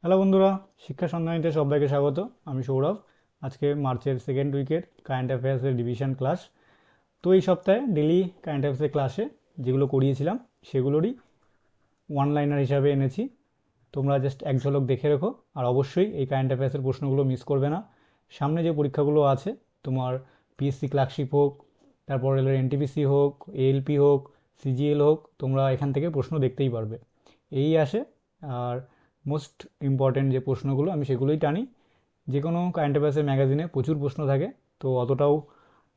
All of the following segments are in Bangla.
হ্যালো বন্ধুরা, শিক্ষা সন্ধানীতে সবাইকে স্বাগত। আমি সৌরভ। আজকে মার্চের সেকেন্ড উইকের কারেন্ট অ্যাফেয়ার্সের ডিভিশন ক্লাস। তো এই সপ্তাহে ডেলি কারেন্ট অ্যাফেয়ার্সের ক্লাসে যেগুলো করিয়েছিলাম সেগুলোরই ওয়ান লাইনার হিসাবে এনেছি। তোমরা জাস্ট এক ঝলক দেখে রেখো, আর অবশ্যই এই কারেন্ট অ্যাফেয়ার্সের প্রশ্নগুলো মিস করবে না। সামনে যে পরীক্ষাগুলো আছে, তোমার পিএসসি ক্লার্কশিপ হোক, তারপর রেলের এনটিপিসি হোক, এএলপি হোক, সিজিএল হোক, তোমরা এখান থেকে প্রশ্ন দেখতেই পারবে। এই আসে। আর মোস্ট ইম্পর্ট্যান্ট যে প্রশ্নগুলো আমি সেগুলোই টানি। যে কোনো কারেন্ট অ্যাফেয়ার্সের ম্যাগাজিনে প্রচুর প্রশ্ন থাকে, তো অতটাও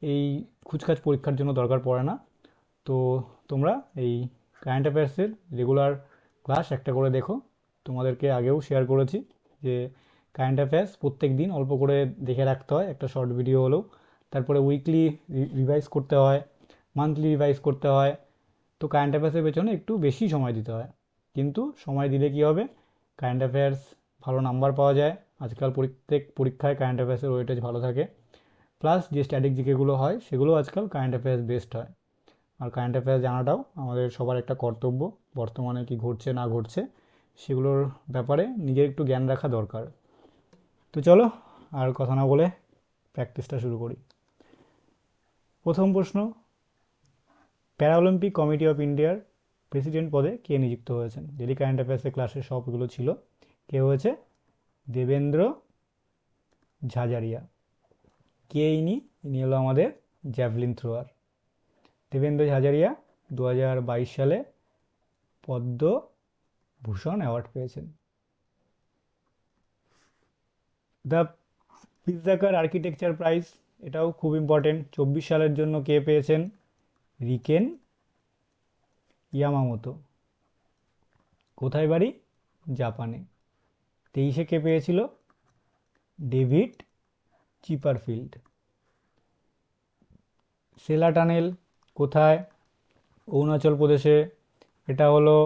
এই খুচখাচ পরীক্ষার জন্য দরকার পড়ে না। তো তোমরা এই কারেন্ট অ্যাফেয়ার্সের রেগুলার ক্লাস একটা করে দেখো। তোমাদেরকে আগেও শেয়ার করেছি যে কারেন্ট অ্যাফেয়ার্স প্রত্যেক দিন অল্প করে দেখে রাখতে হয়, একটা শর্ট ভিডিও হলেও। তারপরে উইকলি রিভাইজ করতে হয়, মান্থলি রিভাইজ করতে হয়। তো কারেন্ট অ্যাফেয়ার্সের পেছনে একটু বেশি সময় দিতে হয়, কিন্তু সময় দিলে কি হবে, কারেন্ট অ্যাফেয়ার্স ভালো নাম্বার পাওয়া যায়। আজকাল প্রত্যেক পরীক্ষায় কারেন্ট অ্যাফেয়ার্সের ওয়েটেজ ভালো থাকে। প্লাস যে স্ট্যাটিক জিকেগুলো হয় সেগুলো আজকাল কারেন্ট অ্যাফেয়ার্স বেসড হয়। আর কারেন্ট অ্যাফেয়ার্স জানাটাও আমাদের সবার একটা কর্তব্য। বর্তমানে কি ঘটছে না ঘটছে সেগুলোর ব্যাপারে নিজের একটু জ্ঞান রাখা দরকার। তো চলো, আর কথা না বলে প্র্যাকটিসটা শুরু করি। প্রথম প্রশ্ন, প্যারাঅলিম্পিক কমিটি অফ ইন্ডিয়ার প্রেসিডেন্ট পদে কে নিযুক্ত হয়েছেন? ডেলি কারেন্ট অ্যাফেয়ার্সের ক্লাসে সবগুলো ছিল। কে হয়েছে? দেবেন্দ্র ঝাঝারিয়া। কে ইনি? ইনি হলো আমাদের জ্যাভলিন থ্রোয়ার। দেবেন্দ্র ঝাঝারিয়া 2022 সালে পদ্মভূষণ অ্যাওয়ার্ড পেয়েছেন। দ্য পিৎজাকার আর্কিটেকচার প্রাইজ, এটাও খুব ইম্পর্টেন্ট। 24 সালের জন্য কে পেয়েছেন? রিকেন ইয়ামামোতো। কোথায় বাড়ি? জাপানে। 23-এ কে পেয়েছিল? ডেভিড চিপারফিল্ড। সেলা টানেল কোথায়? অরুণাচল প্রদেশে। এটা হলো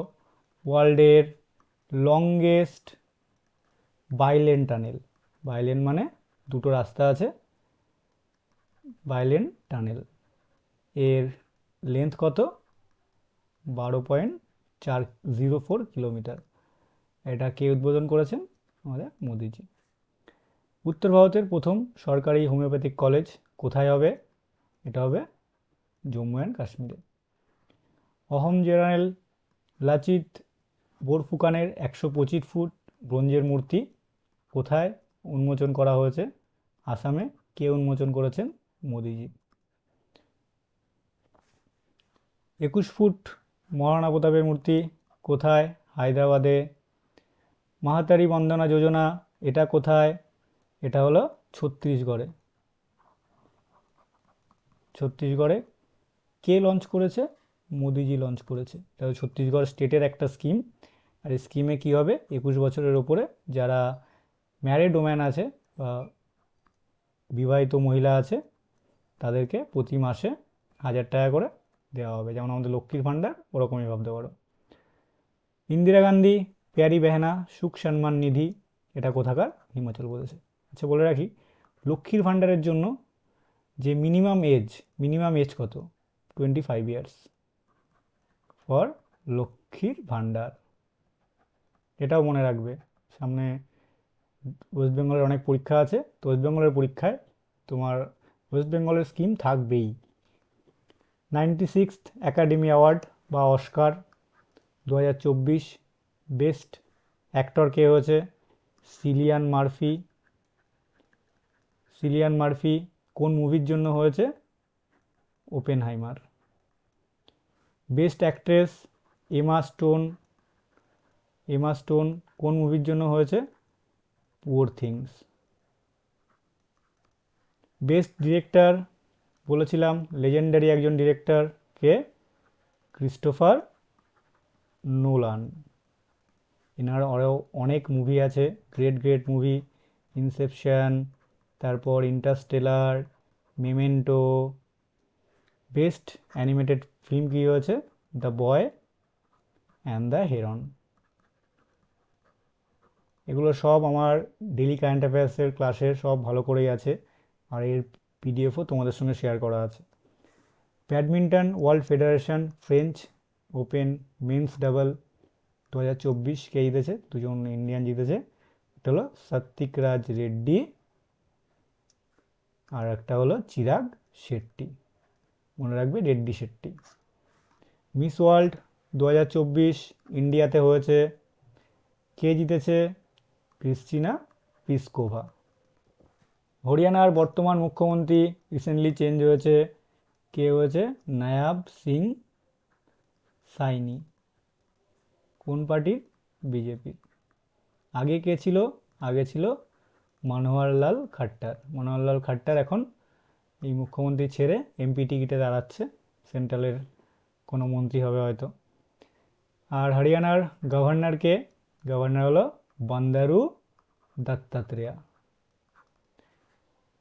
ওয়ার্ল্ডের লংগেস্ট বাইলেন টানেল। বাইলেন মানে দুটো রাস্তা আছে, বাইলেন টানেল। এর লেন্থ কত? 12.404 কিলোমিটার। এটা কে উদ্বোধন করেছেন? আমাদের মোদিজি। উত্তর ভারতের প্রথম সরকারি হোমিওপ্যাথিক কলেজ কোথায় হবে? এটা হবে জম্মু অ্যান্ড কাশ্মীরে। অহোম জেনারেল লাচিত বোরফুকানের 125 ফুট ব্রোঞ্জের মূর্তি কোথায় উন্মোচন করা হয়েছে? আসামে। কে উন্মোচন করেছেন? মোদিজি। 21 ফুট মহারানা প্রতাপের মূর্তি কোথায়? হায়দ্রাবাদে। মাহাতারি বন্দনা যোজনা, এটা কোথায়? এটা হলো ছত্তিশগড়ে। ছত্তিশগড়ে। কে লঞ্চ করেছে? মোদিজি লঞ্চ করেছে। এটা হলো ছত্তিশগড় স্টেটের একটা স্কিম। আর এই স্কিমে কী হবে, 21 বছরের ওপরে যারা ম্যারিড ওম্যান আছে বা বিবাহিত মহিলা আছে, তাদেরকে প্রতি মাসে 1000 টাকা করে দেওয়া হবে, যেমন আমাদের লক্ষ্মীর ভাণ্ডার, ওরকমই ভাবতে পারো। ইন্দিরা গান্ধী প্যারি বেহেনা সুখ সম্মান নিধি, এটা কোথাকার? হিমাচল প্রদেশে। আচ্ছা, বলে রাখি, লক্ষ্মীর ভাণ্ডারের জন্য যে মিনিমাম এজ কত? 25 ইয়ার্স ফর লক্ষ্মীর ভাণ্ডার। এটাও মনে রাখবে। সামনে ওয়েস্ট বেঙ্গলের অনেক পরীক্ষা আছে, তো ওয়েস্ট বেঙ্গলের পরীক্ষায় তোমার ওয়েস্ট বেঙ্গলের স্কিম থাকবেই। 96th অ্যাকাডেমি অ্যাওয়ার্ড বা অস্কার 2024 বেস্ট অ্যাক্টর কে হয়েছে? Cillian Murphy. সিলিয়ান মার্ফি কোন মুভির জন্য হয়েছে? Oppenheimer. Best actress Emma Stone. Emma Stone কোন মুভির জন্য হয়েছে? Poor Things. বেস্ট ডিরেক্টর বলেছিলাম, লেজেন্ডারি একজন ডিরেক্টর কে? Christopher Nolan. এনার আরও অনেক মুভি আছে, গ্রেট গ্রেট মুভি। ইনসেপশন, তারপর Interstellar, Memento. Best animated film কী হয়েছে? The Boy and the Heron. এগুলো সব আমার ডেলি কারেন্ট অ্যাফেয়ার্সের ক্লাসে সব ভালো করেই আছে, আর এর পিডিএফও তোমাদের সঙ্গে শেয়ার করা আছে। Badminton world federation French open men's double 2024 কে জিতেছে? দুজন ইন্ডিয়ান জিতেছে, একটা হলো সাত্বিক রাজ রেড্ডি, আর একটা হলো চিরাগ শেট্টি, মনে রাখবে রেড্ডি শেট্টি। মিস ওয়ার্ল্ড 2024 ইন্ডিয়াতে হয়েছে, কে জিতেছে? Kristina Piskova. হরিয়ানার বর্তমান মুখ্যমন্ত্রী রিসেন্টলি চেঞ্জ হয়েছে, কে হয়েছে? নায়াব সিং সাইনি। কোন পার্টির? বিজেপির। আগে কে ছিল? আগে ছিল মনোহরলাল খাট্টার। মনোহরলাল খাট্টার এখন এই মুখ্যমন্ত্রী ছেড়ে এমপি টিকিটে দাঁড়াচ্ছে, সেন্ট্রালের কোনো মন্ত্রী হবে হয়তো। আর হরিয়ানার গভর্নর কে? গভর্নর হলো বান্দারু দত্তাত্রেয়া।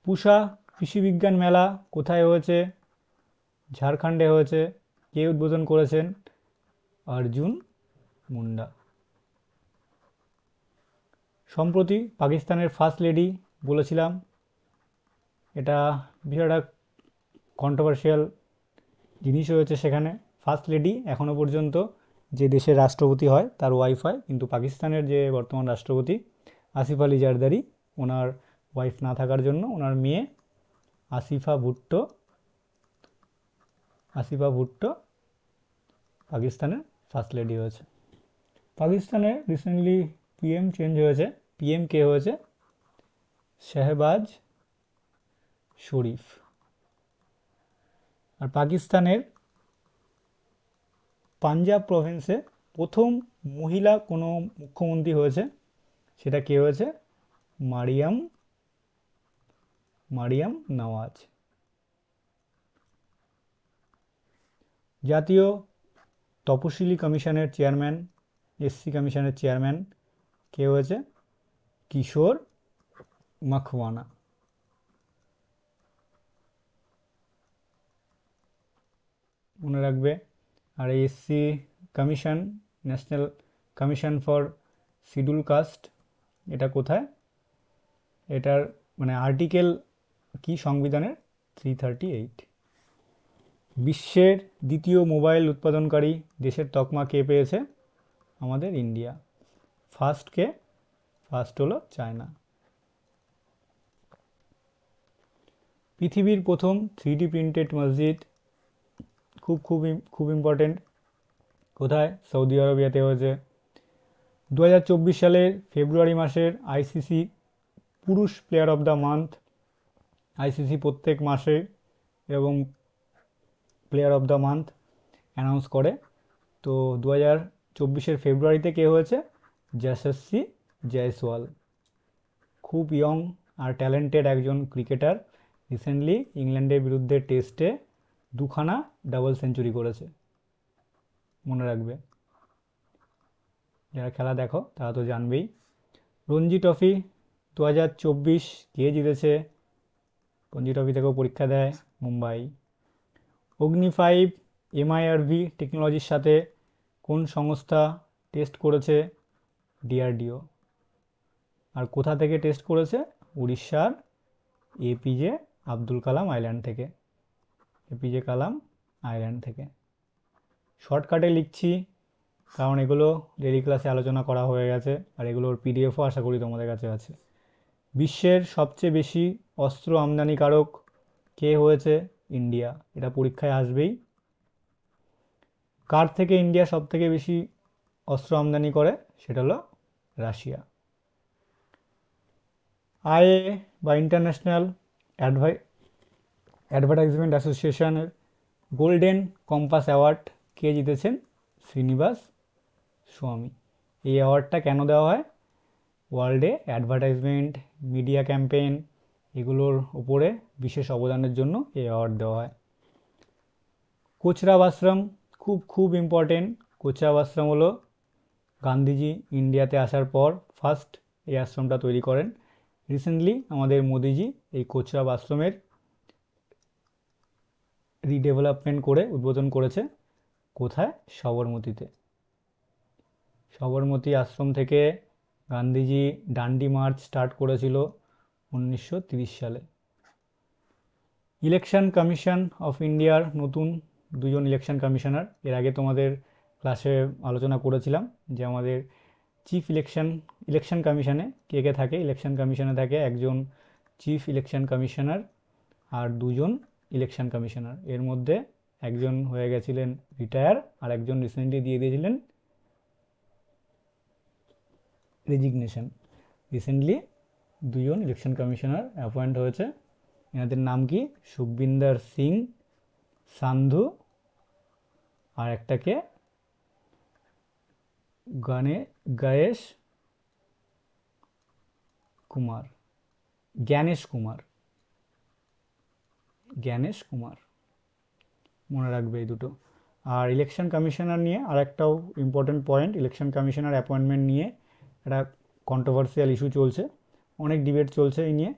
পুষা কৃষি বিজ্ঞান মেলা কোথায় হয়েছে? ঝাড়খণ্ডে হয়েছে। কে উদ্বোধন করেছেন? অর্জুন মুন্ডা। সম্প্রতি পাকিস্তানের ফার্স্ট লেডি বলেছিলাম, এটা বিষয়টা কন্ট্রোভার্সিয়াল জিনিস হয়েছে সেখানে। ফার্স্ট লেডি এখনও পর্যন্ত যে দেশের রাষ্ট্রপতি হয় তার ওয়াইফ হয়, কিন্তু পাকিস্তানের যে বর্তমান রাষ্ট্রপতি আসিফ আলী জারদারি, ওনার ওয়াইফ না থাকার জন্য ওনার মেয়ে আসিফা ভুট্টো পাকিস্তানের ফার্স্ট লেডি হয়েছে। পাকিস্তানে রিসেন্টলি পিএম চেঞ্জ হয়েছে। পিএম কে হয়েছে? শাহবাজ শরীফ। আর পাকিস্তানের পাঞ্জাব প্রভিন্সে প্রথম মহিলা কোনো মুখ্যমন্ত্রী হয়েছে, সেটা কে হয়েছে? মারিয়াম নওয়াজ। জাতীয় তপশিলি কমিশনের চেয়ারম্যান, এসসি কমিশনের চেয়ারম্যান কে হয়েছে? কিশোর মখওয়ানা। মনে রাখবে। আর এই SC commission, national commission for schedule caste, এটা কোথায়? এটার মানে আর্টিকেল কি সংবিধানের? 338। বিশ্বের দ্বিতীয় মোবাইল উৎপাদনকারী দেশের তকমা কে পেয়েছে? আমাদের ইন্ডিয়া। ফার্স্ট কে? ফার্স্ট হলো চায়না। পৃথিবীর প্রথম 3D প্রিন্টেড মসজিদ, খুব ইম্পর্টেন্ট, কোথায়? সৌদি আরবিয়াতে হয়েছে। 2024 সালের ফেব্রুয়ারি মাসের আইসিসি পুরুষ player of the month, ICC প্রত্যেক মাসে এবং player of the month announce করে। তো 2024 ফেব্রুয়ারিতে কে হয়েছে? যশস্বী জয়সওয়াল। খুব ইয়ং আর ট্যালেন্টেড একজন ক্রিকেটার, রিসেন্টলি ইংল্যান্ডের বিরুদ্ধে টেস্টে 2খানা ডাবল সেঞ্চুরি করেছে, মনে রাখবে। যারা খেলা দেখো তারা তো জানবেই। রঞ্জি ট্রফি 2024 কে জিতেছে? রঞ্জি ট্রফি থেকেও পরীক্ষা দেয় মুম্বাই। অগ্নি 5 MIRV টেকনোলজির সাথে কোন সংস্থা টেস্ট করেছে? ডিআরডিও। আর কোথা থেকে টেস্ট করেছে? উড়িষ্যার এপিজে আব্দুল কালাম আইল্যান্ড থেকে। এপিজে কালাম আইল্যান্ড থেকে। শর্টকাটে লিখছি কারণ এগুলো ডেইলি ক্লাসে আলোচনা করা হয়ে গেছে, আর এগুলোর পিডিএফও আশা করি তোমাদের কাছে আছে। বিশ্বের সবচেয়ে বেশি অস্ত্র আমদানিকারক কে হয়েছে? ইন্ডিয়া। এটা পরীক্ষায় আসবেই। কার থেকে ইন্ডিয়া সব থেকে বেশি অস্ত্র আমদানি করে? সেটা হলো রাশিয়া। আইএ বা ইন্টারন্যাশনাল অ্যাডভার্টাইজমেন্ট অ্যাসোসিয়েশনের গোল্ডেন কম্পাস অ্যাওয়ার্ড কে জিতেছেন? শ্রীনিবাস স্বামী। এই অ্যাওয়ার্ডটা কেন দেওয়া হয়? ওয়ার্ল্ডে অ্যাডভার্টাইজমেন্ট, মিডিয়া ক্যাম্পেইন এগুলোর উপরে বিশেষ অবদানের জন্য এই অ্যাওয়ার্ড দেওয়া হয়। কোচরাব আশ্রম খুব ইম্পর্টেন্ট। কোচরাব আশ্রম হলো গান্ধীজি ইন্ডিয়াতে আসার পর ফার্স্ট এই আশ্রমটা তৈরি করেন। রিসেন্টলি আমাদের মোদিজি এই কোচরাব আশ্রমের রিডেভেলপমেন্ট করে উদ্বোধন করেছে। কোথায়? সবরমতীতে। সবরমতী আশ্রম থেকে গান্ধীজি ডান্ডি মার্চ স্টার্ট করেছিল 1930 সালে। ইলেকশন কমিশন অফ ইন্ডিয়ার নতুন 2জন ইলেকশন কমিশনার, এর আগে তোমাদের ক্লাসে আলোচনা করেছিলাম যে আমাদের চিফ ইলেকশন কমিশনে কে কে থাকে? ইলেকশন কমিশনে থাকে একজন চিফ ইলেকশন কমিশনার আর দুজন ইলেকশন কমিশনার। এর মধ্যে একজন হয়ে গেছিলেন রিটায়ার আর একজন রিসেন্টলি দিয়ে দিয়েছিলেন রেজিগনেশন। রিসেন্টলি দুজন ইলেকশন কমিশনার অ্যাপয়েন্ট হয়েছে। এনাদের নাম কি? সুখবিন্দর সিং সান্ধু আর একটাকে গণেশ কুমার জ্ঞানেশ কুমার মনে রাখবে এই দুটো। আর ইলেকশন কমিশনার নিয়ে আর একটাও important point, election commissioner appointment নিয়ে একটা কন্ট্রোভার্সিয়াল ইস্যু চলছে, অনেক ডিবেট চলছে এই নিয়ে।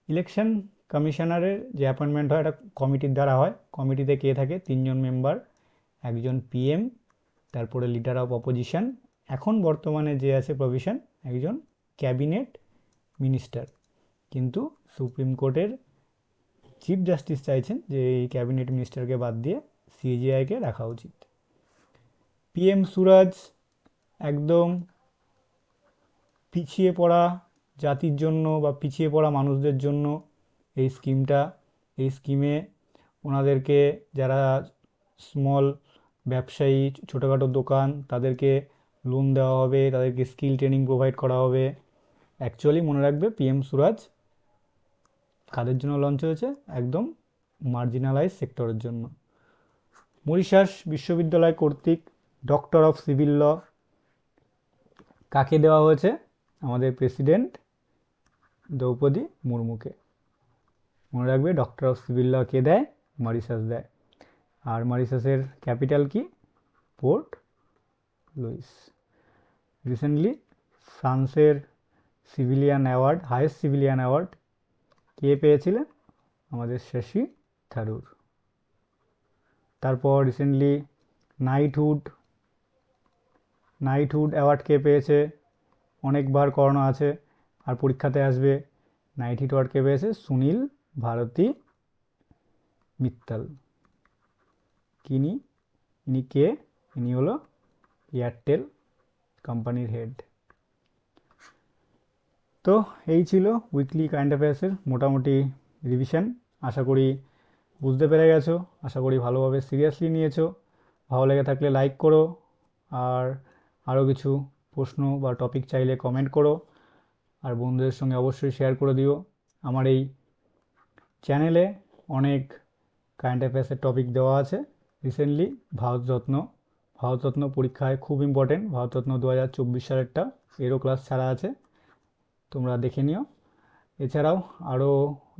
ইলেকশন কমিশনারের যে অ্যাপয়েন্টমেন্ট হয় এটা কমিটির দ্বারা হয়। কমিটিতে কে থাকে? 3জন মেম্বার, একজন পিএম, তারপরে লিডার অফ অপোজিশন, এখন বর্তমানে যে আছে প্রভিশন একজন ক্যাবিনেট মিনিস্টার। কিন্তু সুপ্রিম কোর্টের চিফ জাস্টিস চাইছেন যে এই ক্যাবিনেট মিনিস্টারকে বাদ দিয়ে সিজিআইকে রাখা উচিত। পিএম সুরাজ একদম পিছিয়ে পড়া জাতির জন্য বা পিছিয়ে পড়া মানুষদের জন্য এই স্কিমটা। এই স্কিমে ওনাদেরকে যারা স্মল ব্যবসায়ী, ছোটোখাটো দোকান, তাদেরকে লোন দেওয়া হবে, তাদেরকে স্কিল ট্রেনিং প্রোভাইড করা হবে। অ্যাকচুয়ালি মনে রাখবে পিএম সুরাজ কাদের জন্য লঞ্চ হয়েছে? একদম মার্জিনালাইজ সেক্টরের জন্য। মরিশাস বিশ্ববিদ্যালয় কর্তৃক ডক্টর অফ সিভিল ল কাকে দেওয়া হয়েছে? আমাদের প্রেসিডেন্ট দ্রৌপদী মুর্মুকে। মনে রাখবে ডক্টর অফ সিভিল ল কে দেয়? মরিশাস দেয়। আর মরিশাসের ক্যাপিটাল কি? Port Louis. রিসেন্টলি ফ্রান্সের civilian award, highest civilian award কে পেয়েছিলেন? আমাদের শশী থারুর। তারপর রিসেন্টলি নাইটহুড অ্যাওয়ার্ড কে পেয়েছে? অনেকবার করানো আছে আর পরীক্ষাতে আসবে। নাইটহুড অ্যাওয়ার্ড কে পেয়েছে? সুনীল ভারতী মিত্তাল। ইনি কে? ইনি হলো এয়ারটেল কোম্পানির হেড। তো এই ছিল উইকলি কারেন্ট অ্যাফেয়ার্সের মোটামুটি রিভিশন। আশা করি বুঝতে পেরে গেছো, আশা করি ভালোভাবে সিরিয়াসলি নিয়েছো। ভালো লেগে থাকলে লাইক করো, আর আরও কিছু প্রশ্ন বা টপিক চাইলে কমেন্ট করো, আর বন্ধুদের সঙ্গে অবশ্যই শেয়ার করে দিও। আমার এই চ্যানেলে অনেক কারেন্ট অ্যাফেয়ার্সের টপিক দেওয়া আছে। রিসেন্টলি ভারতরত্ন পরীক্ষায় খুব ইম্পর্টেন্ট, ভারতরত্ন 2024 সালেরটা এরও ক্লাস ছাড়া আছে, তোমরা দেখে নিও। এছাড়াও আরও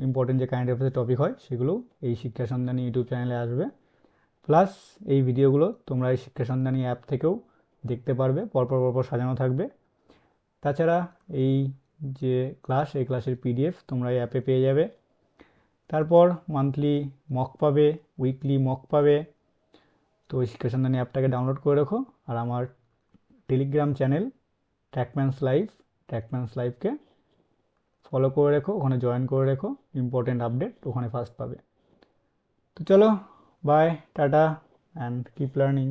ইম্পর্টেন্ট যে কারেন্ট অ্যাফেয়ার্সের টপিক হয় সেগুলো এই শিক্ষা সন্ধানী ইউটিউব চ্যানেলে আসবে। প্লাস এই ভিডিওগুলো তোমরা এই শিক্ষা সন্ধানী অ্যাপ থেকেও দেখতে পারবে, পরপর সাজানো থাকবে। তাছাড়া এই যে ক্লাস, এই ক্লাসের পিডিএফ তোমরা এই অ্যাপে পেয়ে যাবে। তারপর মান্থলি মক পাবে, উইকলি মক পাবে। তো ওই শিক্ষা সন্ধানী অ্যাপটাকে ডাউনলোড করে রাখো, আর আমার টেলিগ্রাম চ্যানেল ট্র্যাকম্যানস লাইভকে ফলো করে রেখো, ওখানে জয়েন করে রেখো, ইম্পর্টেন্ট আপডেট ওখানে ফার্স্ট পাবে। তো চলো, bye, tata and keep learning.